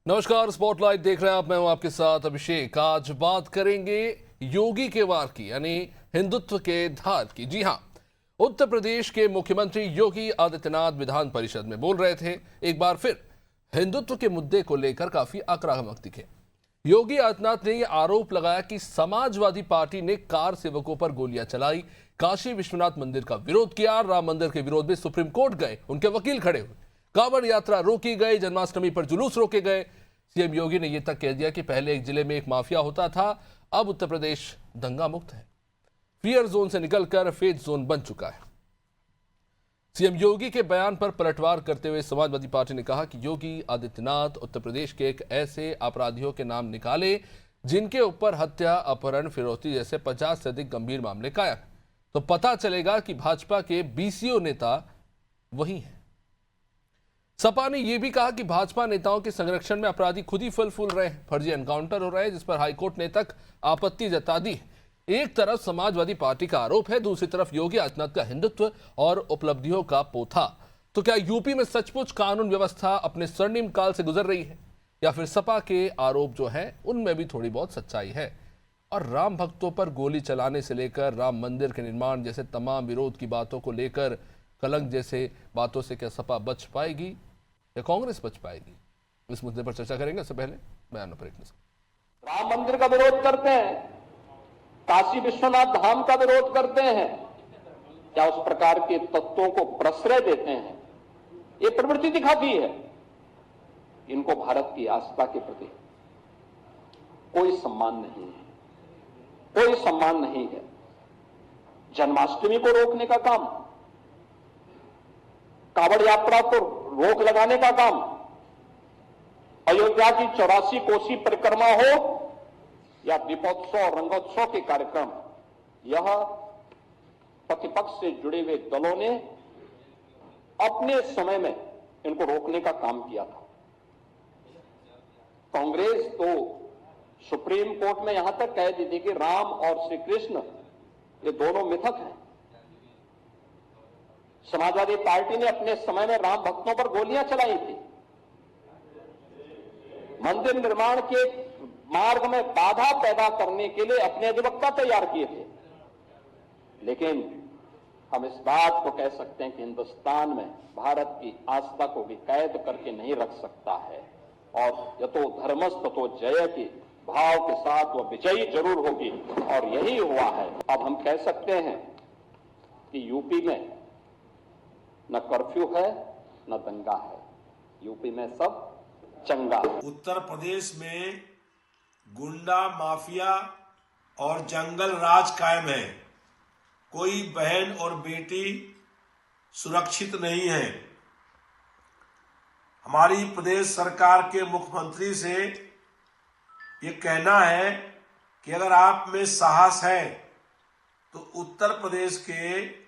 नमस्कार, स्पॉटलाइट देख रहे हैं आप। मैं हूं आपके साथ अभिषेक। आज बात करेंगे योगी के वार की, यानी हिंदुत्व के धार की। जी हां, उत्तर प्रदेश के मुख्यमंत्री योगी आदित्यनाथ विधान परिषद में बोल रहे थे। एक बार फिर हिंदुत्व के मुद्दे को लेकर काफी आक्रामक दिखे। योगी आदित्यनाथ ने यह आरोप लगाया कि समाजवादी पार्टी ने कार सेवकों पर गोलियां चलाई, काशी विश्वनाथ मंदिर का विरोध किया, राम मंदिर के विरोध में सुप्रीम कोर्ट गए, उनके वकील खड़े हुए, कांवड़ यात्रा रोकी गई, जन्माष्टमी पर जुलूस रोके गए। सीएम योगी ने यह तक कह दिया कि पहले एक जिले में एक माफिया होता था, अब उत्तर प्रदेश दंगा मुक्त है, फियर जोन से निकलकर फेज जोन बन चुका है। सीएम योगी के बयान पर पलटवार करते हुए समाजवादी पार्टी ने कहा कि योगी आदित्यनाथ उत्तर प्रदेश के एक ऐसे अपराधियों के नाम निकाले जिनके ऊपर हत्या, अपहरण, फिरौती जैसे 50 से अधिक गंभीर मामले कायम हैं, तो पता चलेगा कि भाजपा के बीसीओ नेता वही हैं। सपा ने यह भी कहा कि भाजपा नेताओं के संरक्षण में अपराधी खुद ही फल फूल रहे हैं, फर्जी एनकाउंटर हो रहे हैं, जिस पर हाईकोर्ट ने तक आपत्ति जता दी है। एक तरफ समाजवादी पार्टी का आरोप है, दूसरी तरफ योगी आदित्यनाथ का हिंदुत्व और उपलब्धियों का पोथा। तो क्या यूपी में सचमुच कानून व्यवस्था अपने स्वर्णिम काल से गुजर रही है, या फिर सपा के आरोप जो है उनमें भी थोड़ी बहुत सच्चाई है? और राम भक्तों पर गोली चलाने से लेकर राम मंदिर के निर्माण जैसे तमाम विरोध की बातों को लेकर, कलंक जैसे बातों से क्या सपा बच पाएगी या कांग्रेस बच पाएगी? इस मुद्दे पर चर्चा करेंगे। इससे पहले बयान पर एक नजर। राम मंदिर का विरोध करते हैं, काशी विश्वनाथ धाम का विरोध करते हैं, क्या उस प्रकार के तत्वों को प्रश्रय देते हैं? ये प्रवृत्ति दिखाती है। इनको भारत की आस्था के प्रति कोई सम्मान नहीं है, कोई सम्मान नहीं है। जन्माष्टमी को रोकने का काम, कांवड़ यात्रा को रोक लगाने का काम, अयोध्या की 84 कोसी परिक्रमा हो या दीपोत्सव और रंगोत्सव के कार्यक्रम, यह प्रतिपक्ष से जुड़े हुए दलों ने अपने समय में इनको रोकने का काम किया था। कांग्रेस तो सुप्रीम कोर्ट में यहां तक कह दी थी कि राम और श्री कृष्ण ये दोनों मिथक हैं। समाजवादी पार्टी ने अपने समय में राम भक्तों पर गोलियां चलाई थी, मंदिर निर्माण के मार्ग में बाधा पैदा करने के लिए अपने अधिवक्ता तैयार किए थे। लेकिन हम इस बात को कह सकते हैं कि हिंदुस्तान में भारत की आस्था को भी कैद करके नहीं रख सकता है, और यतो धर्मस् ततो जय के भाव के साथ वह विजयी जरूर होगी, और यही हुआ है। अब हम कह सकते हैं कि यूपी में न कर्फ्यू है न दंगा है, यूपी में सब चंगा है। उत्तर प्रदेश में गुंडा माफिया और जंगल राज कायम है। कोई बहन और बेटी सुरक्षित नहीं है। हमारी प्रदेश सरकार के मुख्यमंत्री से ये कहना है कि अगर आप में साहस है तो उत्तर प्रदेश के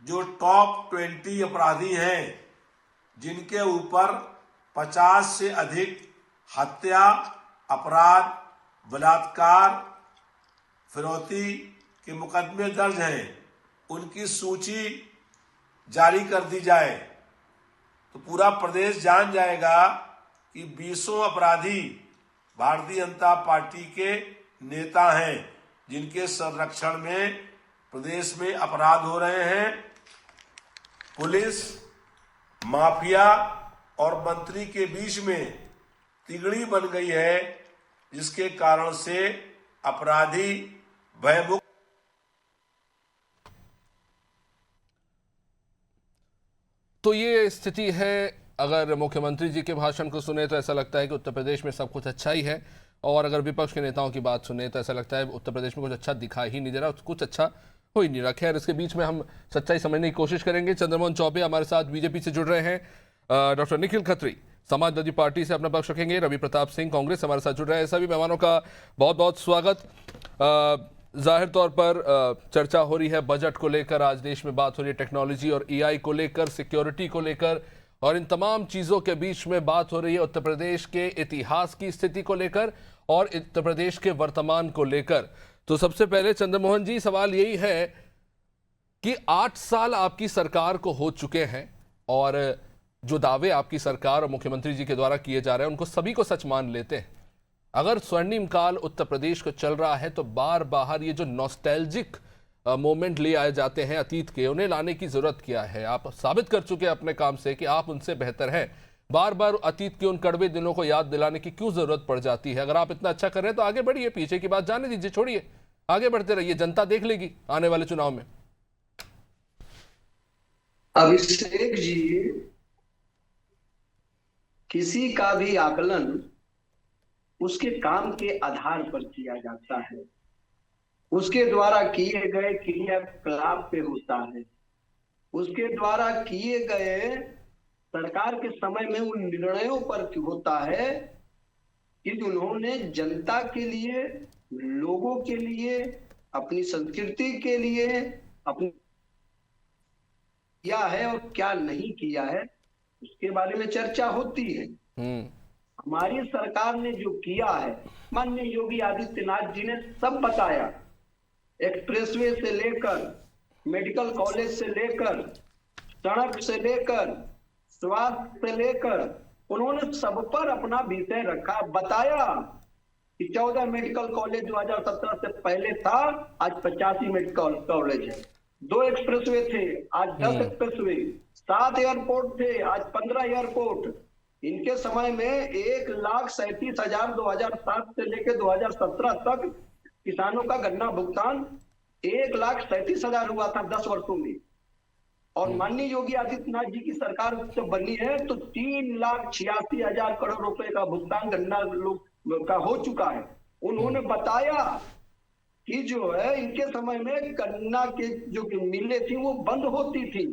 जो टॉप 20 अपराधी हैं, जिनके ऊपर 50 से अधिक हत्या, अपराध, बलात्कार, फिरौती के मुकदमे दर्ज हैं, उनकी सूची जारी कर दी जाए, तो पूरा प्रदेश जान जाएगा कि 20 अपराधी भारतीय जनता पार्टी के नेता हैं, जिनके संरक्षण में प्रदेश में अपराध हो रहे हैं। पुलिस, माफिया और मंत्री के बीच में तिगड़ी बन गई है, जिसके कारण से अपराधी भयमुक्त। तो ये स्थिति है। अगर मुख्यमंत्री जी के भाषण को सुने तो ऐसा लगता है कि उत्तर प्रदेश में सब कुछ अच्छा ही है, और अगर विपक्ष के नेताओं की बात सुने तो ऐसा लगता है उत्तर प्रदेश में कुछ अच्छा दिखाई ही नहीं दे रहा, कुछ अच्छा हो ही नहीं रहा। खैर, इसके बीच में हम सच्चाई समझने की कोशिश करेंगे। चंद्रमोहन चौबे हमारे साथ बीजेपी से जुड़ रहे हैं, डॉक्टर निखिल खत्री समाजवादी पार्टी से अपना पक्ष रखेंगे, रवि प्रताप सिंह कांग्रेस हमारे साथ जुड़ रहे हैं। सभी मेहमानों का बहुत बहुत स्वागत। जाहिर तौर पर चर्चा हो रही है बजट को लेकर, आज देश में बात हो रही है टेक्नोलॉजी और एआई को लेकर, सिक्योरिटी को लेकर, और इन तमाम चीज़ों के बीच में बात हो रही है उत्तर प्रदेश के इतिहास की स्थिति को लेकर और उत्तर प्रदेश के वर्तमान को लेकर। तो सबसे पहले चंद्रमोहन जी, सवाल यही है कि 8 साल आपकी सरकार को हो चुके हैं, और जो दावे आपकी सरकार और मुख्यमंत्री जी के द्वारा किए जा रहे हैं उनको सभी को सच मान लेते हैं। अगर स्वर्णिम काल उत्तर प्रदेश को चल रहा है तो बार बार ये जो नॉस्टैल्जिक मोमेंट ले आए जाते हैं अतीत के, उन्हें लाने की जरूरत क्या है? आप साबित कर चुके हैं अपने काम से कि आप उनसे बेहतर हैं। बार बार अतीत के उन कड़वे दिनों को याद दिलाने की क्यों जरूरत पड़ जाती है? अगर आप इतना अच्छा कर रहे हैं तो आगे बढ़िए, पीछे की बात जाने दीजिए, छोड़िए, आगे बढ़ते रहिए, जनता देख लेगी आने वाले चुनाव में। अभिषेक जी, किसी का भी आकलन उसके काम के आधार पर किया जाता है, उसके द्वारा किए गए क्रियाकलाप पे होता है, उसके द्वारा किए गए सरकार के समय में उन निर्णयों पर होता है कि उन्होंने जनता के लिए, लोगों के लिए, अपनी संस्कृति के लिए अपनी किया है और क्या नहीं किया है उसके बारे में चर्चा होती है। हमारी सरकार ने जो किया है, माननीय योगी आदित्यनाथ जी ने सब बताया। एक्सप्रेसवे से लेकर, मेडिकल कॉलेज से लेकर, सड़क से लेकर, स्वास्थ्य से लेकर, उन्होंने सब पर अपना विषय रखा, बताया कि 14 मेडिकल कॉलेज 2017 से पहले था, आज 85 मेडिकल कॉलेज है। 2 एक्सप्रेसवे थे, आज 10 एक्सप्रेसवे, 7 एयरपोर्ट थे, आज 15 एयरपोर्ट। इनके समय में 1,37,000 2007 से लेकर 2017 तक किसानों का गन्ना भुगतान 1,37,000 हुआ था 10 वर्षों में। और माननीय योगी आदित्यनाथ जी की सरकार जब बनी है तो 3,86,000 करोड़ रुपए का भुगतान गन्ना का हो चुका है। उन्होंने बताया कि जो है इनके समय में गन्ना के जो मिलें थी वो बंद होती थी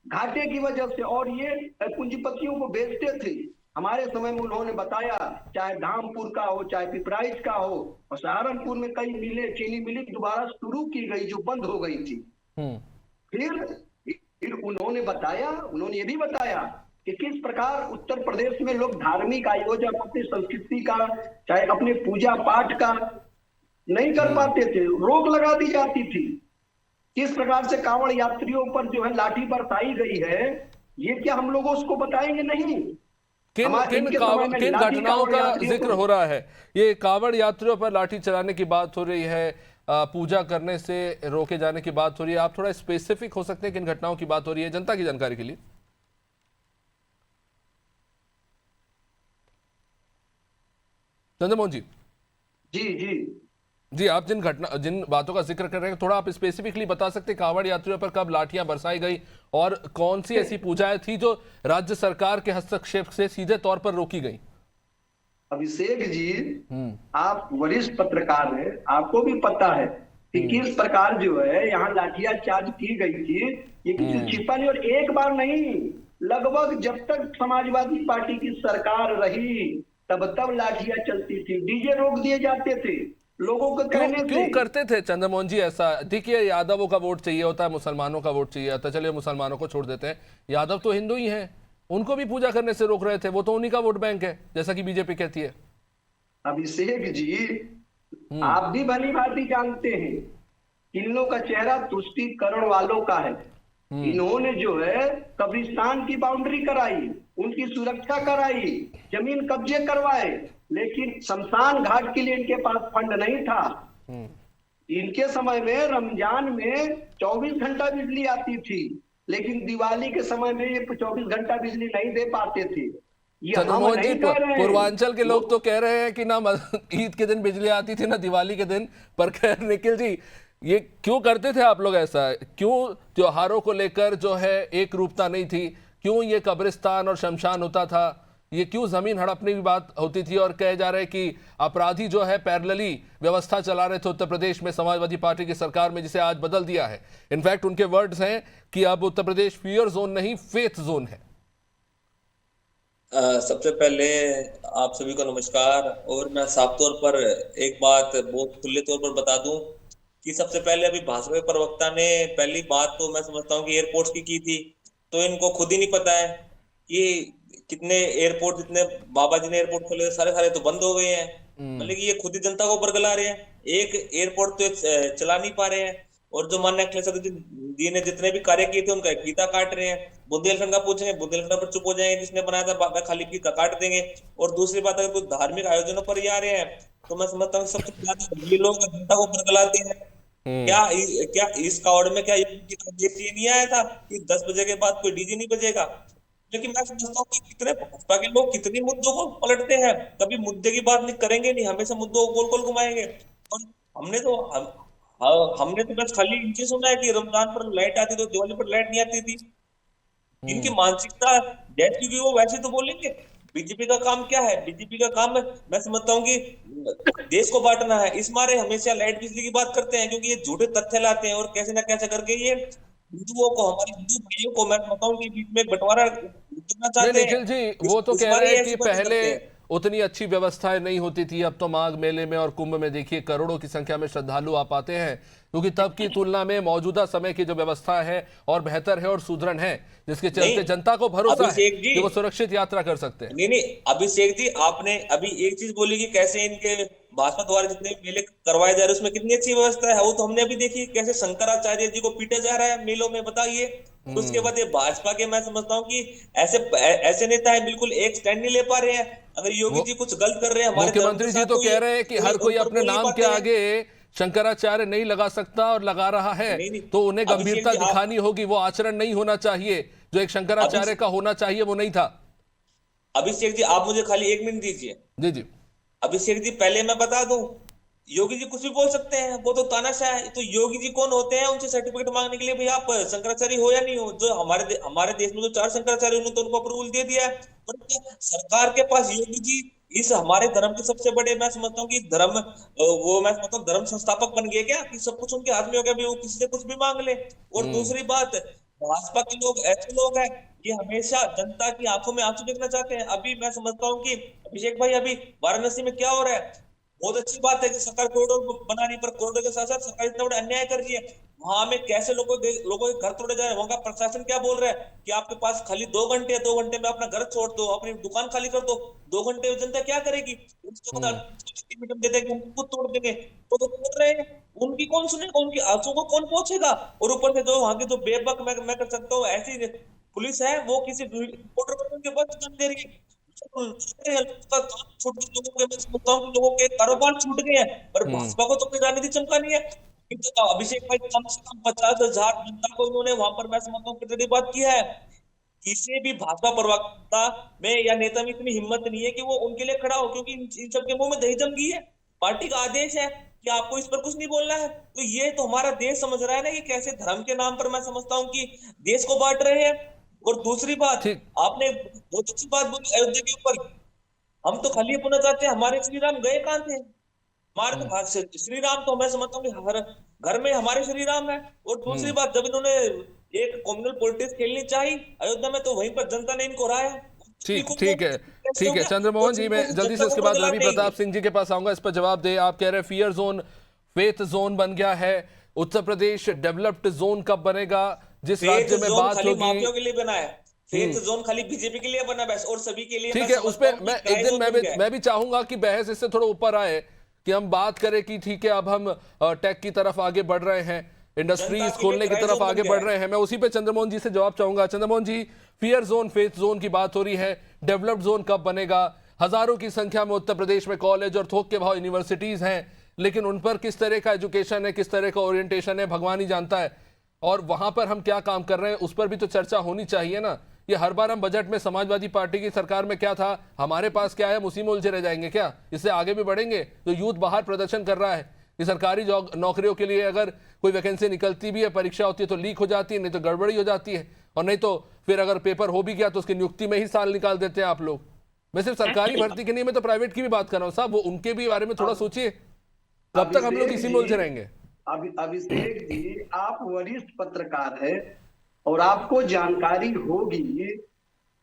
घाटे की वजह से, और ये पूंजीपतियों को बेचते थे। हमारे समय में उन्होंने बताया, चाहे धामपुर का हो, चाहे पिपराइच का हो, और सहारनपुर में कई मिलें, चीनी मिलें दोबारा शुरू की गई जो बंद हो गई थी। फिर उन्होंने बताया, उन्होंने ये भी बताया कि किस प्रकार उत्तर प्रदेश में लोग धार्मिक आयोजन अपनी संस्कृति का, चाहे अपने पूजा पाठ का नहीं कर पाते थे, रोक लगा दी जाती थी। किस प्रकार से कांवड़ यात्रियों पर जो है लाठी बरसाई गई है, ये क्या हम लोग उसको बताएंगे नहीं? किन घटनाओं का जिक्र हो रहा है? ये कांवड़ यात्रियों पर लाठी चलाने की बात हो रही है, पूजा करने से रोके जाने की बात हो रही है। आप थोड़ा स्पेसिफिक हो सकते हैं किन घटनाओं की बात हो रही है, जनता की जानकारी के लिए? चंद्रमोहन जी। जी, आप जिन बातों का जिक्र कर रहे हैं थोड़ा आप स्पेसिफिकली बता सकते हैं? कांवड़ यात्रियों पर कब लाठियां बरसाई गई और कौन सी ऐसी पूजाएं थी जो राज्य सरकार के हस्तक्षेप से सीधे तौर पर रोकी गई? अभिषेक जी, आप वरिष्ठ पत्रकार हैं, आपको भी पता है कि किस प्रकार जो है यहाँ लाठियां चार्ज की गई थी। ये किसी छिपा नहीं, और एक बार नहीं, लगभग जब तक समाजवादी पार्टी की सरकार रही तब लाठियां चलती थी, डीजे रोक दिए जाते थे लोगों को कहने से। क्यों करते थे चंद्रमोहन जी ऐसा? देखिए, यादवों का वोट चाहिए होता है, मुसलमानों का वोट चाहिए होता है, चलिए मुसलमानों को छोड़ देते हैं, यादव तो हिंदू ही हैं, उनको भी पूजा करने से रोक रहे थे, वो तो उन्हीं का वोट बैंक है जैसा कि बीजेपी कहती है। अभिषेक जी, आप भी भली भांति जानते हैं इन लोगों का चेहरा तुष्टीकरण वालों का है। इन्होंने जो है कब्रिस्तान की बाउंड्री कराई, उनकी सुरक्षा कराई, जमीन कब्जे करवाए, लेकिन शमशान घाट के लिए इनके पास फंड नहीं था। इनके समय में रमजान में 24 घंटा बिजली आती थी, लेकिन दिवाली के समय में ये 24 घंटा बिजली नहीं दे पाते थे। चंद्रमोहन जी, पूर्वांचल के लोग तो कह रहे हैं कि ना ईद के दिन बिजली आती थी ना दिवाली के दिन, पर खैर निखिल जी, ये क्यों करते थे आप लोग ऐसा? क्यों त्योहारों को लेकर जो है एक रूपता नहीं थी? क्यों ये कब्रिस्तान और शमशान होता था? ये क्यों जमीन हड़पने की बात होती थी? और कहे जा रहे हैं कि अपराधी जो है पैरेलली व्यवस्था चला रहे थे उत्तर प्रदेश में समाजवादी पार्टी की सरकार में, जिसे आज बदल दिया है। इनफैक्ट उनके वर्ड्स हैं कि अब उत्तर प्रदेश फियर जोन नहीं फेथ जोन है। सबसे पहले आप सभी को नमस्कार। और मैं साफ तौर पर एक बात बहुत खुले तौर पर बता दूं कि सबसे पहले अभी भाजपा के प्रवक्ता ने पहली बात तो मैं समझता हूं कि एयरपोर्ट्स की थी, तो इनको खुद ही नहीं पता है कि कितने एयरपोर्ट, जितने बाबा जी ने एयरपोर्ट खोले सारे तो बंद हो गए हैं। मतलब कि ये खुद ही जनता को ऊपर गला रहे हैं, एक एयरपोर्ट तो चला नहीं पा रहे हैं। और जो माननीय अखिलेश जी ने जितने भी कार्य किए थे उनका फीता काट रहे हैं। बुंदेलखंड का पूछेंगे, बुंदेलखंड पर चुप हो जाएंगे, जिसने बनाया था बाकी खाली फीता काट देंगे। और दूसरी बात, अगर कुछ धार्मिक आयोजनों पर ही आ रहे हैं तो मैं समझता हूँ सबसे ज्यादा ये लोग जनता को बरगलाते हैं। क्या इस कावड़ में क्या योगी का आदेश ये नहीं आया था कि 10 बजे के बाद कोई डीजे नहीं बजेगा? लेकिन मैं समझता हूँ कि कितने भाजपा के लोग कितनी मुद्दों को पलटते हैं, कभी मुद्दे की बात नहीं करेंगे, नहीं हमेशा मुद्दों को गोल गोल घुमाएंगे। और हमने तो बस खाली इनसे सुना है कि रमजान पर लाइट आती तो दिवाली पर लाइट नहीं आती थी। इनकी मानसिकता जैसी भी वो वैसे तो बोलेंगे। बीजेपी का काम क्या है? बीजेपी का काम मैं समझता हूँ कि देश को बांटना है। इस मारे हमेशा लाइट बिजली की बात करते हैं, क्योंकि ये झूठे तथ्य लाते हैं और कैसे ना कैसे करके ये हिंदुओं को, हमारे हिंदू भाइयों को मैं समझता हूँ कि बीच में एक बंटवारा करना नहीं चाहते निखिल जी, हैं। वो तो इस कह बार रहे ये हैं ऐसी कि बातें पहले करते हैं। उतनी अच्छी व्यवस्थाएं नहीं होती थी, अब तो माघ मेले में और कुंभ में देखिए करोड़ों की संख्या में श्रद्धालु आ पाते हैं, क्योंकि तब की तुलना में मौजूदा समय की जो व्यवस्था है और बेहतर है और सुदृढ़ है, जिसके चलते नहीं, जनता को भरोसा है अभिषेक जी, कि वो सुरक्षित यात्रा कर सकते हैं। नहीं अभिषेक जी, आपने अभी एक चीज बोली कि कैसे इनके भाजपा द्वारा जितने मेले करवाए जा रहे हैं उसमें कितनी अच्छी व्यवस्था है, वो तो हमने अभी देखी कैसे शंकराचार्य जी को पीटा जा रहा है मेलों में, बताइए। और उसके बाद ये भाजपा के मैं समझता हूँ कि ऐसे ऐसे नेता है बिल्कुल एक स्टैंड नहीं ले पा रहे हैं। अगर योगी वो जी कुछ गलत कर रहे हैं हमारे धर्म के मुख्यमंत्री जी साथ तो तो कह रहे हैं कि हर उन कोई पर अपने बोल नहीं नाम के पाते हैं। आगे शंकराचार्य नहीं लगा सकता और लगा रहा है, नहीं, नहीं। तो उन्हें अभिषेक गंभीरता जी, दिखानी होगी, वो आचरण नहीं होना चाहिए जो एक शंकराचार्य का होना चाहिए, वो नहीं था। अभिषेक जी, आप मुझे खाली 1 मिनट दीजिए। जी जी। अभिषेक जी, पहले मैं बता दूं, योगी जी कुछ भी बोल सकते हैं, वो तो तानाशाह है। तो योगी जी कौन होते हैं उनसे सर्टिफिकेट मांगने के लिए भाई आप शंकराचार्य हो या नहीं हो? जो हमारे देश में जो 4 शंकराचार्य उन्होंने तो उनको अप्रूवल दे दिया है। पर क्या सरकार के पास योगी जी इस हमारे धर्म के सबसे बड़े, मैं समझता हूँ कि धर्म वो मैं समझता हूँ धर्म संस्थापक बन गए क्या, कि सब कुछ उनके हाथ में हो गया, भी वो किसी से कुछ भी मांग ले। और दूसरी बात, भाजपा के लोग ऐसे लोग हैं, ये हमेशा जनता की आंखों में आंसू देखना चाहते हैं। अभी मैं समझता हूँ कि अभिषेक भाई, अभी वाराणसी में क्या हो रहा है? बहुत अच्छी बात है कि सरकार करोड़ों बना रही, पर करोड़ों के साथ साथ सरकार इतना बड़ा अन्याय कर रही है। वहां में कैसे लोगों के घर तोड़े जा रहे हैं, वहां का प्रशासन क्या बोल रहा है कि आपके पास खाली 2 घंटे है, 2 घंटे में अपना घर छोड़ दो, अपनी दुकान खाली कर दो। 2 घंटे में जनता क्या करेगी? उसके बाद अल्टीमेटम दे देंगे, हम खुद तोड़ देंगे। वो तो तोड़ रहे हैं, उनकी कौन सुनेगा, उनकी आंसू को कौन पहुंचेगा? और ऊपर से जो वहां के जो बेबक मैं कर सकता हूँ ऐसी पुलिस है, वो किसी रिपोर्टर को उनके पास जान दे रही है। लोगों के कारोबार छूट गए हैं, पर भाजपा को तो कोई राजनीति चमकानी है। अभिषेक भाई, कम से कम 50,000 जनता को उन्होंने वहां पर मैं समझता हूँ कितनी बात किया है। किसी भी भाजपा प्रवक्ता में या नेता में इतनी हिम्मत नहीं है कि वो उनके लिए खड़ा हो, क्योंकि इन सबके मुंह में दही जम गई है। पार्टी का आदेश है कि आपको इस पर कुछ नहीं बोलना है। तो ये तो हमारा देश समझ रहा है ना कि कैसे धर्म के नाम पर मैं समझता हूँ कि देश को बांट रहे हैं। और दूसरी बात, ठीक। आपने बहुत अच्छी बात बोली अयोध्या के ऊपर। हम तो खाली पुनः चाहते हैं, हमारे श्री राम गए कहां थे? हमारे तो श्री राम तो मैं समझता हूँ कि हर घर में हमारे श्री राम है। और दूसरी बात, जब इन्होंने एक कॉम्युनल पॉलिटिक्स खेलनी चाहिए अयोध्या में, तो वहीं पर जनता ने इनको हराया। ठीक है चंद्रमोहन जी, मैं जल्दी से इसके बाद रवि प्रताप सिंह जी के पास आऊंगा, इस पर जवाब दे। आप कह रहे हैं फियर जोन फेथ जोन बन गया है, उत्तर प्रदेश डेवलप्ड जोन कब बनेगा? जिस राज्य में बात होगी, माफियों के लिए बना है फेथ जोन, खाली बीजेपी के लिए बना, बस, और सभी के लिए। ठीक है, उस पर मैं एक दिन मैं भी चाहूंगा कि बहस इससे थोड़ा ऊपर आए, कि हम बात करें कि ठीक है अब हम टेक की तरफ आगे बढ़ रहे हैं, इंडस्ट्रीज खोलने की तरफ आगे बढ़ रहे हैं। मैं उसी पे चंद्रमोहन जी से जवाब चाहूंगा। चंद्रमोहन जी, फियर जोन फेथ जोन की बात हो रही है, डेवलप्ड जोन कब बनेगा? हजारों की संख्या में उत्तर प्रदेश में कॉलेज और थोक के भाव यूनिवर्सिटीज हैं, लेकिन उन पर किस तरह का एजुकेशन है, किस तरह का ओरिएंटेशन है, भगवान ही जानता है। और वहां पर हम क्या काम कर रहे हैं, उस पर भी तो चर्चा होनी चाहिए ना। ये हर बार हम बजट में समाजवादी पार्टी की सरकार में क्या था, हमारे पास क्या है, हम उसी में उलझे रह जाएंगे क्या? इससे आगे भी बढ़ेंगे? जो यूथ बाहर प्रदर्शन कर रहा है कि सरकारी नौकरियों के लिए अगर कोई वैकेंसी निकलती भी है, परीक्षा होती है तो लीक हो जाती है, नहीं तो गड़बड़ी हो जाती है, और नहीं तो फिर अगर पेपर हो भी गया तो उसकी नियुक्ति में ही साल निकाल देते हैं आप लोग। मैं सिर्फ सरकारी भर्ती की नहीं, मैं तो प्राइवेट की भी बात कर रहा हूँ साहब, वो उनके भी बारे में थोड़ा सोचिए। कब तक हम लोग इसी में उलझे रहेंगे? अभिषेक जी, आप वरिष्ठ पत्रकार हैं और आपको जानकारी होगी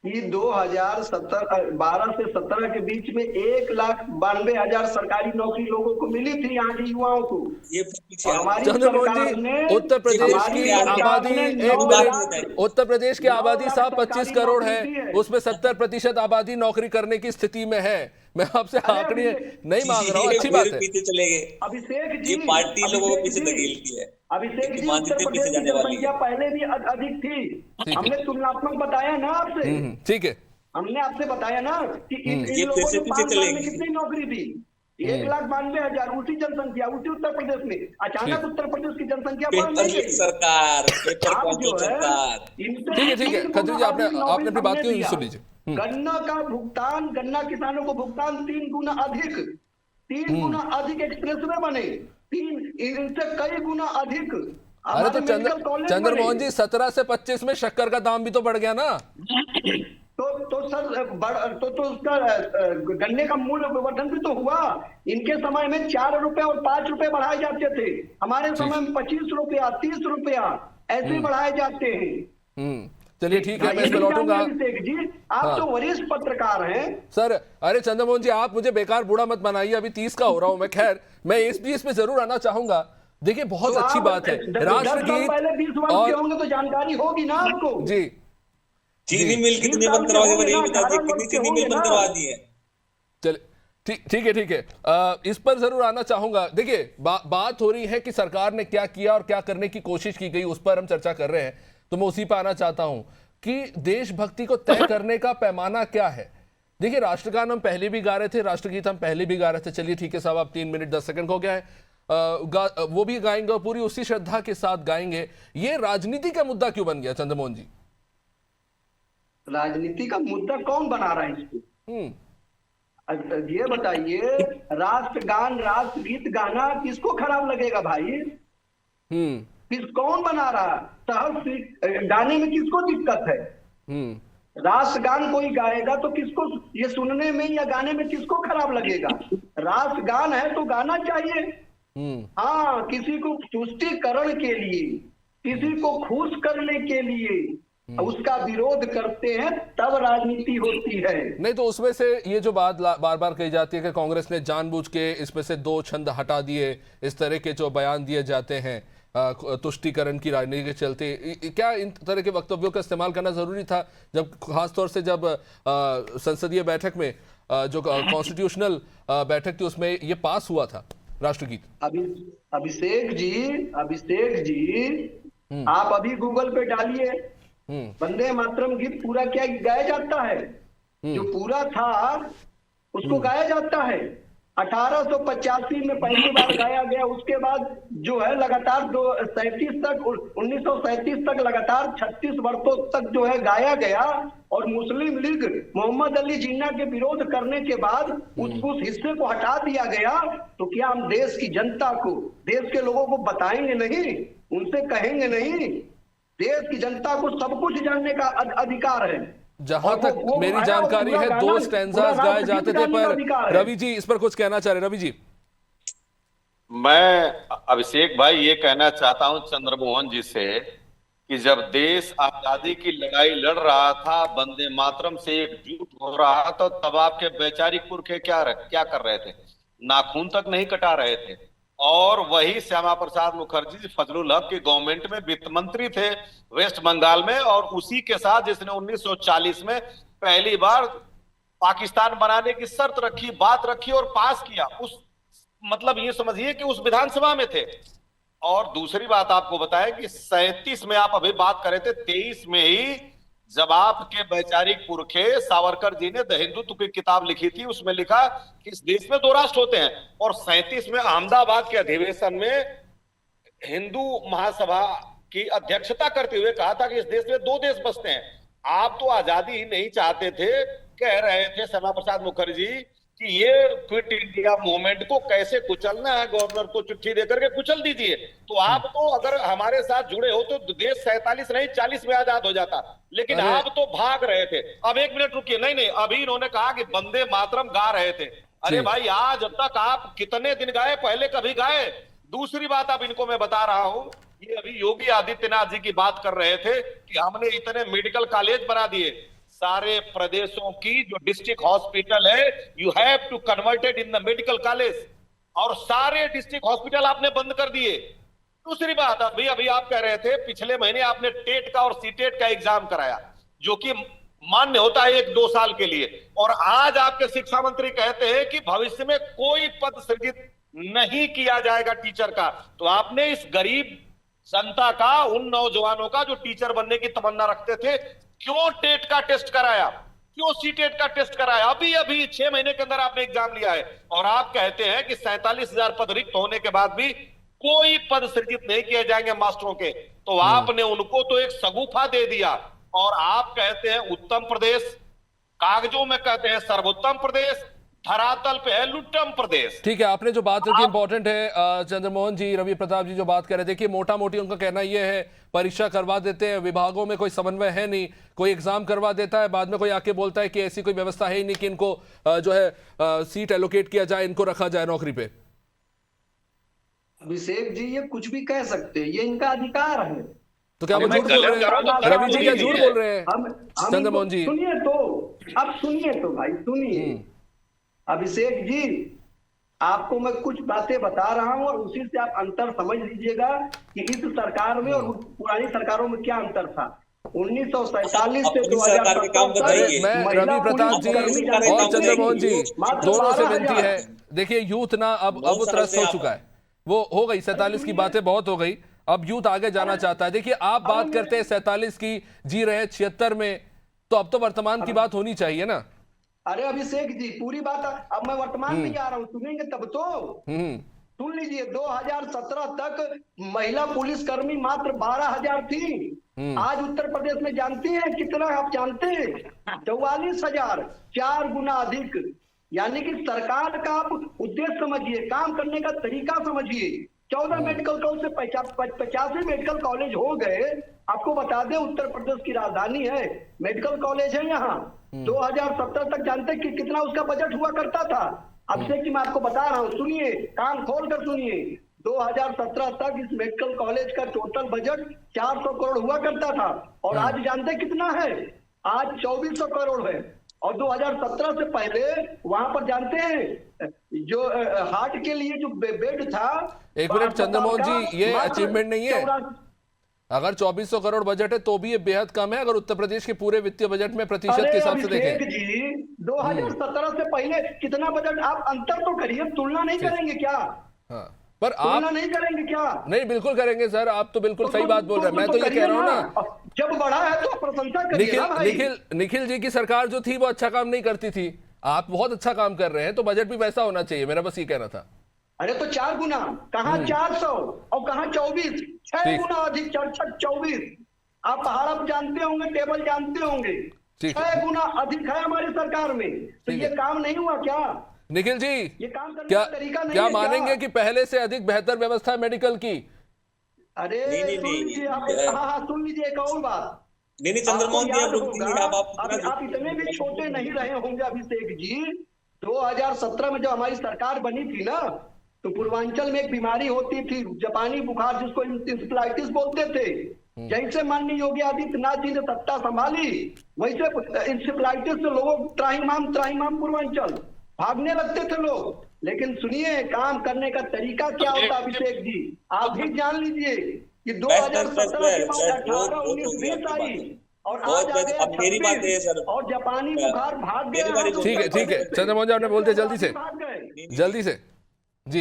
कि 2012 से 17 के बीच में 1,92,000 सरकारी नौकरी लोगों को मिली थी, यहाँ के युवाओं को। ये हमारी चंद्रमोहन जी, उत्तर प्रदेश की आबादी उत्तर प्रदेश की आबादी साहब 25 करोड़ है, उसमें 70% आबादी नौकरी करने की स्थिति में है। मैं आपसे आंकड़े नहीं मांग रहा हूँ, अच्छी बात है। पीछे चले गए। अभिषेक ये जी, पार्टी लोगों को अभिषेक पीछे जी, धकेलती है। अभिषेक जी, मानते उत्तर पीछे प्रदेश की जाने वाली जनसंख्या है। पहले भी अधिक थी। ठीक है। हमने तुलनात्मक बताया ना आपसे, ठीक है। हमने आपसे बताया ना कि इन ये लोगों फिर ने से पीछे 5 साल में चलेंगे। कितनी नौकरी दी? 1,92,000 उसी जनसंख्या, उसी उत्तर प्रदेश में। अचानक उत्तर प्रदेश की जनसंख्या बढ़ पेपर नहीं लीक गई। सरकार, पेपर आप जो कॉन्ट्रोल है सरकार। इनसे ठीक है, ठीक है। 3 खत्री जी, गुना आपने अधिक नौकरी अपनी बात हमने की, दिया। सुन लीजिए। गन्ना का भुगतान, गन्ना किसानों को भुगतान 3 गुना अधिक, 3 गुना अधिक एक्सप्रेसवे बने, 3 इनसे कई गुना अधिक अरे तो हमारे मेडिकल कॉलेज बने। चंद्रमोहन जी, 17 से 25 में शक्कर का दाम भी तो बढ़ गया ना। तो सर तो उसका गन्ने का मूल्य वर्धन भी तो हुआ। इनके समय में 4 रुपए और 5 रुपए बढ़ाए जाते थे, हमारे समय में 25 रुपया, 30 रुपया ऐसे बढ़ाए जाते हैं। चलिए ठीक है, मैं इस पे लौटूंगा। अभिषेक जी, आप तो वरिष्ठ पत्रकार हैं सर, अरे चंद्रमोहन जी, आप मुझे बेकार बूढ़ा मत बनाइए, अभी 30 का हो रहा हूं मैं। खैर, मैं इस पे जरूर आना चाहूंगा। देखिए, बहुत तो अच्छी आप बात है, 10 साल राष्ट्रगीत पहले 20 वर्ष के होंगे तो जानकारी होगी ना आपको। जी चीनी मिल 20 कितनी साल बंद के करवा दी, होंगे ये ना, बता 18 दीजिए, कितनी वर्ष के चीनी मिल होंगे बंद ना। करवा दी है। चलिए, ठीक है। इस पर जरूर आना चाहूंगा। देखिए, बात हो रही है कि सरकार ने क्या किया और क्या करने की कोशिश की गई, उस पर हम चर्चा कर रहे हैं। तो मैं उसी पर आना चाहता हूं कि देशभक्ति को तय करने का पैमाना क्या है। देखिए, राष्ट्रगान हम पहले भी गा रहे थे, राष्ट्रगीत हम पहले भी गा रहे थे। चलिए ठीक है साहब, आप 3 मिनट 10 सेकंड हो गया है, वो भी गाएंगे और पूरी उसी श्रद्धा के साथ गाएंगे। ये राजनीति का मुद्दा क्यों बन गया चंद्रमोहन जी? राजनीति का मुद्दा कौन बना रहा है इसको? ये बताइए, राष्ट्रगान, राष्ट्रगीत गाना किसको खराब लगेगा भाई? कौन बना रहा? गाने में किसको दिक्कत है? राष्ट्रगान कोई गाएगा तो किसको ये सुनने में या गाने में किसको खराब लगेगा? राष्ट्रगान है तो गाना चाहिए। हाँ, किसी को तुष्टिकरण के लिए, किसी को खुश करने के लिए उसका विरोध करते हैं, तब राजनीति होती है। नहीं तो उसमें से ये जो बात बार बार कही जाती है कि कांग्रेस ने जानबूझ के इसमें से 2 छंद हटा दिए, इस तरह के जो बयान दिए जाते हैं तुष्टिकरण की राजनीति के चलते, क्या इन तरह के वक्तव्यों का इस्तेमाल करना जरूरी था, जब खासतौर से जब संसदीय बैठक में जो कॉन्स्टिट्यूशनल बैठक थी उसमें ये पास हुआ था राष्ट्रगीत? अभिषेक जी, आप अभी गूगल पे डालिए, वंदे मातरम गीत पूरा क्या गाया जाता है? जो पूरा था उसको गाया जाता है। 1885 में पहली बार गाया गया, उसके बाद जो है लगातार 1937 तक लगातार 36 वर्षों तक जो है गाया गया। और मुस्लिम लीग मोहम्मद अली जिन्ना के विरोध करने के बाद उस हिस्से को हटा दिया गया। तो क्या हम देश की जनता को, देश के लोगों को बताएंगे नहीं, उनसे कहेंगे नहीं? देश की जनता को सब कुछ जानने का अधिकार है। जहां तक मेरी जानकारी है 2 स्टैंजास गाए जाते थे, पर रवि जी इस पर कुछ कहना चाह रहे? रवि जी। मैं अभिषेक भाई ये कहना चाहता हूं चंद्रमोहन जी से कि जब देश आजादी की लड़ाई लड़ रहा था, वंदे मातरम से एकजुट हो रहा था, तब आपके वैचारिक पुरखे क्या कर रहे थे? नाखून तक नहीं कटा रहे थे। और वही श्यामा प्रसाद मुखर्जी फजलुल हक की गवर्नमेंट में वित्त मंत्री थे वेस्ट बंगाल में, और उसी के साथ जिसने 1940 में पहली बार पाकिस्तान बनाने की शर्त रखी, बात रखी और पास किया। उस मतलब ये समझिए कि उस विधानसभा में थे। और दूसरी बात आपको बताएं कि 37 में आप अभी बात कर रहे थे, 23 में ही जब आपके वैचारिक पुरखे सावरकर जी ने द हिंदुत्व की किताब लिखी थी, उसमें लिखा कि इस देश में 2 राष्ट्र होते हैं। और 37 में अहमदाबाद के अधिवेशन में हिंदू महासभा की अध्यक्षता करते हुए कहा था कि इस देश में 2 देश बसते हैं। आप तो आजादी ही नहीं चाहते थे, कह रहे थे श्यामा प्रसाद मुखर्जी कि ये क्विट इंडिया मूवमेंट को कैसे कुचलना है, गवर्नर को चिट्ठी देकर के कुचल दीजिए। तो आप तो अगर हमारे साथ जुड़े हो तो देश 47 नहीं 40 में आजाद हो जाता, लेकिन आप तो भाग रहे थे। अब 1 मिनट रुकिए, नहीं, अभी इन्होंने कहा कि वंदे मातरम गा रहे थे। अरे भाई, आज तक आप कितने दिन गाए? पहले कभी गाए? दूसरी बात अब इनको मैं बता रहा हूं, ये अभी योगी आदित्यनाथ जी की बात कर रहे थे कि हमने इतने मेडिकल कॉलेज बना दिए। सारे प्रदेशों की जो डिस्ट्रिक्ट हॉस्पिटल है, you have to converted in the medical college, और सारे डिस्ट्रिक्ट हॉस्पिटल आपने बंद कर दिए। दूसरी बात, अभी आप कह रहे थे पिछले महीने आपने टेट का और सीटेट का एग्जाम कराया, जो कि मान्य होता है 1-2 साल के लिए, और आज आपके शिक्षा मंत्री कहते हैं कि भविष्य में कोई पद सृजित नहीं किया जाएगा टीचर का। तो आपने इस गरीब जनता का, उन नौजवानों का जो टीचर बनने की तमन्ना रखते थे, क्यों टेट का टेस्ट कराया, क्यों सीटेट का टेस्ट कराया? अभी अभी 6 महीने के अंदर आपने एग्जाम लिया है, और आप कहते हैं कि 47,000 पद रिक्त होने के बाद भी कोई पद सृजित नहीं किए जाएंगे मास्टरों के। तो आपने उनको तो एक शगुफा दे दिया, और आप कहते हैं उत्तम प्रदेश, कागजों में कहते हैं सर्वोत्तम प्रदेश, धरातल पे है लुट्टम प्रदेश। ठीक है, आपने जो बात रखी इंपॉर्टेंट है। चंद्रमोहन जी, रवि प्रताप जी जो बात कर रहे थे, देखिए मोटा मोटी उनका कहना यह है परीक्षा करवा देते हैं, विभागों में कोई समन्वय है नहीं, कोई एग्जाम करवा देता है, बाद में कोई आके बोलता है कि ऐसी कोई व्यवस्था है ही नहीं कि इनको जो है सीट एलोकेट किया जाए, इनको रखा जाए नौकरी पे। अभिषेक जी ये कुछ भी कह सकते हैं, ये इनका अधिकार है। तो क्या वो झूठ बोल रहे हैं? रवि जी क्या झूठ बोल रहे हैं? हम चंद्रमोहन जी सुनिए तो, अब सुनिए तो भाई सुनिए। अभिषेक जी, आपको मैं कुछ बातें बता रहा हूं, और उसी से आप अंतर समझ लीजिएगा कि इस सरकार में और पुरानी सरकारों में क्या अंतर था। 1947 से 2017 तक मैं रवि प्रताप जी और चंद्रमोहन जी दोनों से विनती है, देखिए यूथ ना अब त्रस्त हो चुका है, वो हो गई 47 की बातें बहुत हो गई, अब यूथ आगे जाना चाहता है। देखिए आप बात करते हैं 47 की, जी रहे 76 में, तो अब तो वर्तमान की बात होनी चाहिए ना। अरे अभिषेक जी पूरी बात, अब मैं वर्तमान में जा रहा हूँ, सुनेंगे तब तो। सुन लीजिए, 2017 तक महिला पुलिसकर्मी मात्र 12,000 थी। आज उत्तर प्रदेश में जानती हैं कितना? आप जानते हैं 44,000, 4 गुना अधिक। यानी कि सरकार का आप उद्देश्य समझिए, काम करने का तरीका समझिए। 14 मेडिकल कॉलेज से 85 मेडिकल कॉलेज हो गए। आपको बता दें उत्तर प्रदेश की राजधानी है, मेडिकल कॉलेज है यहाँ। 2017 तक जानते कि कितना उसका बजट हुआ करता था? अभिषेक जी मैं आपको बता रहा हूँ, सुनिए, कान खोल कर सुनिए। 2017 तक इस मेडिकल कॉलेज का टोटल बजट 400 करोड़ हुआ करता था, और आज जानते कितना है? आज 2400 करोड़ है। और 2017 से पहले वहां पर जानते हैं जो हार्ट के लिए जो बेड था। एक मिनट चंद्रमोहन जी, ये अचीवमेंट नहीं है। अगर 2400 करोड़ बजट है तो भी ये बेहद कम है, अगर उत्तर प्रदेश के पूरे वित्तीय बजट में प्रतिशत के हिसाब से देखें। जी 2017 से पहले कितना बजट, आप अंतर तो करिए, तुलना नहीं करेंगे क्या? हाँ, पर आप तुलना नहीं करेंगे क्या? नहीं, बिल्कुल करेंगे सर, आप तो बिल्कुल सही बात बोल रहे हैं। मैं तो ये कह रहा हूँ ना, जब बढ़ा है तो प्रशंसा करिए ना भाई। निखिल जी की सरकार जो थी वो अच्छा काम नहीं करती थी, आप बहुत अच्छा काम कर रहे हैं, तो बजट भी वैसा होना चाहिए, मेरा बस ये कहना था। अरे तो 4 गुना, कहाँ 400 और कहाँ 24, 6 गुना अधिक, 24। आप पहाड़ आप जानते होंगे, टेबल जानते होंगे, 6 गुना अधिक है हमारी सरकार में। तो ये काम नहीं हुआ क्या निखिल जी? ये काम करने क्या का तरीका नहीं क्या है मानेंगे कि पहले से अधिक बेहतर व्यवस्था है मेडिकल की? अरे सुन लीजिए आप, हाँ सुन लीजिए एक और बात। नहीं चंद्रमोहन जी, आप इतने भी छोटे नहीं रहे होंगे अभिषेक जी। 2017 में जब हमारी सरकार बनी थी ना, तो पूर्वांचल में एक बीमारी होती थी जापानी बुखार, जिसको इंसेफ्लाइटिस बोलते थे। जैसे माननीय योगी आदित्यनाथ जी ने सत्ता संभाली, वैसे इंसेफ्लाइटिस से लोगों त्राहिमाम पूर्वांचल भागने लगते थे लोग। लेकिन सुनिए, काम करने का तरीका क्या होता है अभिषेक जी, आप भी जान लीजिए कि 2017 के बाद 18, 19, 20 आई, और आज आ गया 26, और जापानी बुखार भाग गया। ठीक है चंद्रमोहन जी, आपने बोलते जल्दी से जी।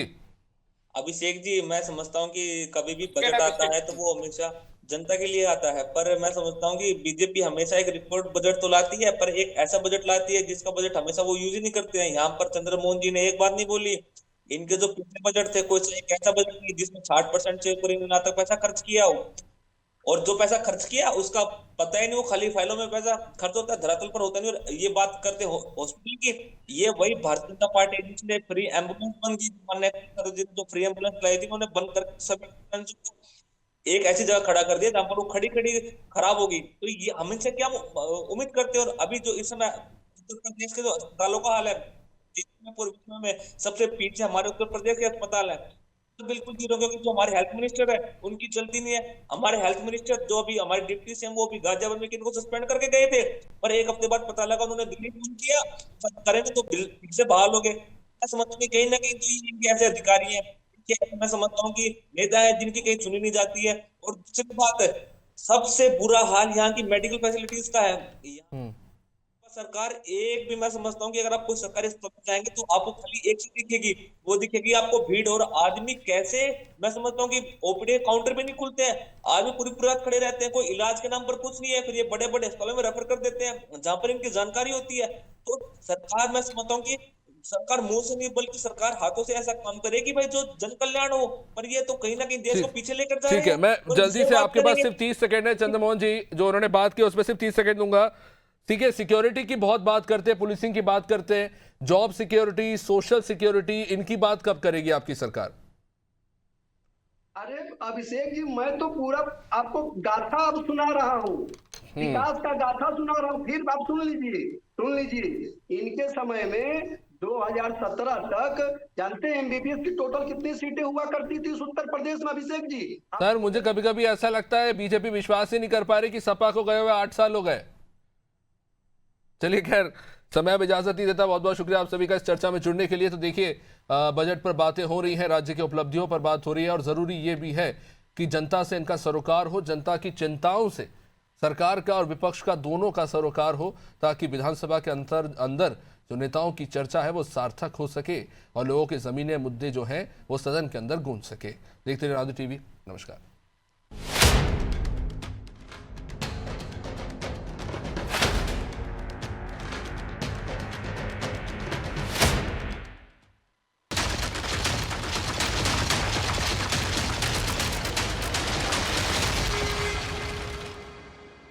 अभिषेक जी, मैं समझता हूँ कि कभी भी बजट आता है तो वो हमेशा जनता के लिए आता है, पर मैं समझता हूँ कि बीजेपी हमेशा एक रिकॉर्ड बजट तो लाती है, पर एक ऐसा बजट लाती है जिसका बजट हमेशा वो यूज ही नहीं करते हैं। यहाँ पर चंद्रमोहन जी ने एक बात नहीं बोली, इनके जो पिछले बजट थे, कोई एक ऐसा बजट नहीं जिसमें 60% से ऊपर इन्होंने तक पैसा खर्च किया हो, और जो पैसा खर्च किया उसका पता ही नहीं, वो खाली फाइलों में पैसा खर्च होता है, धरातल पर होता नहीं। और ये बात करते हॉस्पिटल की, ये वही भारतीय जनता पार्टी जिसने फ्री एम्बुलेंस बंद की, जो फ्री एम्बुलेंस लाई थी उन्होंने बंद कर सभी एक ऐसी जगह खड़ा कर दिया जहां पर वो खड़ी खराब होगी। तो ये हमसे क्या उम्मीद करते हैं? और अभी जो इस समय उत्तर प्रदेश के जो अस्पतालों का हाल है, पूर्व में सबसे पीछे हमारे उत्तर प्रदेश के अस्पताल है, तो बिल्कुल जीरो, क्योंकि जो हमारे हेल्थ मिनिस्टर है उनकी चलती नहीं है। हमारे हेल्थ मिनिस्टर जो अभी हमारे डिप्टी सीएम, वो भी गाजियाबाद में इनको सस्पेंड करके गए थे, पर एक हफ्ते बाद पता लगा उन्होंने दिल्ली फोन किया, करेंगे तो फिर से बहाल हो गए। मैं समझता हूँ कहीं ना कहीं तो इनके ऐसे अधिकारी हैं, मैं समझता हूँ कि नेता है जिनकी कहीं सुनी नहीं जाती है। और दूसरी बात है, सबसे बुरा हाल यहाँ की मेडिकल फैसिलिटीज का है। सरकार एक भी, मैं समझता हूँ कि अगर आप कोई सरकारी अस्पताल में जाएंगे तो आपको खाली एक चीज दिखेगी, वो दिखेगी आपको भीड़ और आदमी कैसे। मैं समझता हूँ कि ओपीडी काउंटर भी नहीं खुलते हैं, आदमी पूरी रात खड़े रहते हैं, कोई इलाज के नाम पर कुछ नहीं है, फिर ये बड़े बड़े अस्पतालों में रेफर कर देते हैं जहां पर इनकी जानकारी होती है। तो सरकार, मैं समझता हूँ कि सरकार मुंह से नहीं बल्कि सरकार हाथों से ऐसा काम करे कि भाई जो जन कल्याण हो, पर ये तो कहीं ना कहीं देश को ठीक पीछे लेकर जा ठीक रहे है, हैं। मैं और जल्दी इससे से बात आपके पास करेंगे। सिर्फ 30 सेकंड है चंद्रमोहन जी, जो उन्होंने बात की उसमें सिर्फ 30 सेकंड दूंगा। ठीक है, सिक्योरिटी की बहुत बात करते हैं, पुलिसिंग की बात करते हैं, जॉब सिक्योरिटी, सोशल सिक्योरिटी, इनकी बात कब करेगी आपकी सरकार? अरे अभिषेक जी, मैं तो पूरा आपको गाथा अब सुना रहा हूँ, विकास का गाथा सुना रहा हूँ, फिर आप सुन लीजिए। इनके समय में 2017 तक जानते हैं एमबीबीएस की टोटल कितनी सीटें हुआ करती थी इस उत्तर प्रदेश में, अभिषेक जी? सर मुझे कभी कभी ऐसा लगता है बीजेपी विश्वास ही नहीं कर पा रही कि सपा को गए हुए 8 साल हो गए। चलिए खैर, समय अब इजाजत नहीं देता। बहुत बहुत शुक्रिया आप सभी का इस चर्चा में जुड़ने के लिए। तो देखिए, बजट पर बातें हो रही हैं, राज्य की उपलब्धियों पर बात हो रही है, और जरूरी ये भी है कि जनता से इनका सरोकार हो, जनता की चिंताओं से सरकार का और विपक्ष का दोनों का सरोकार हो, ताकि विधानसभा के अंदर जो नेताओं की चर्चा है वो सार्थक हो सके और लोगों के जमीनी मुद्दे जो हैं वो सदन के अंदर गूंज सके। देखते रहिए राजू टीवी। नमस्कार।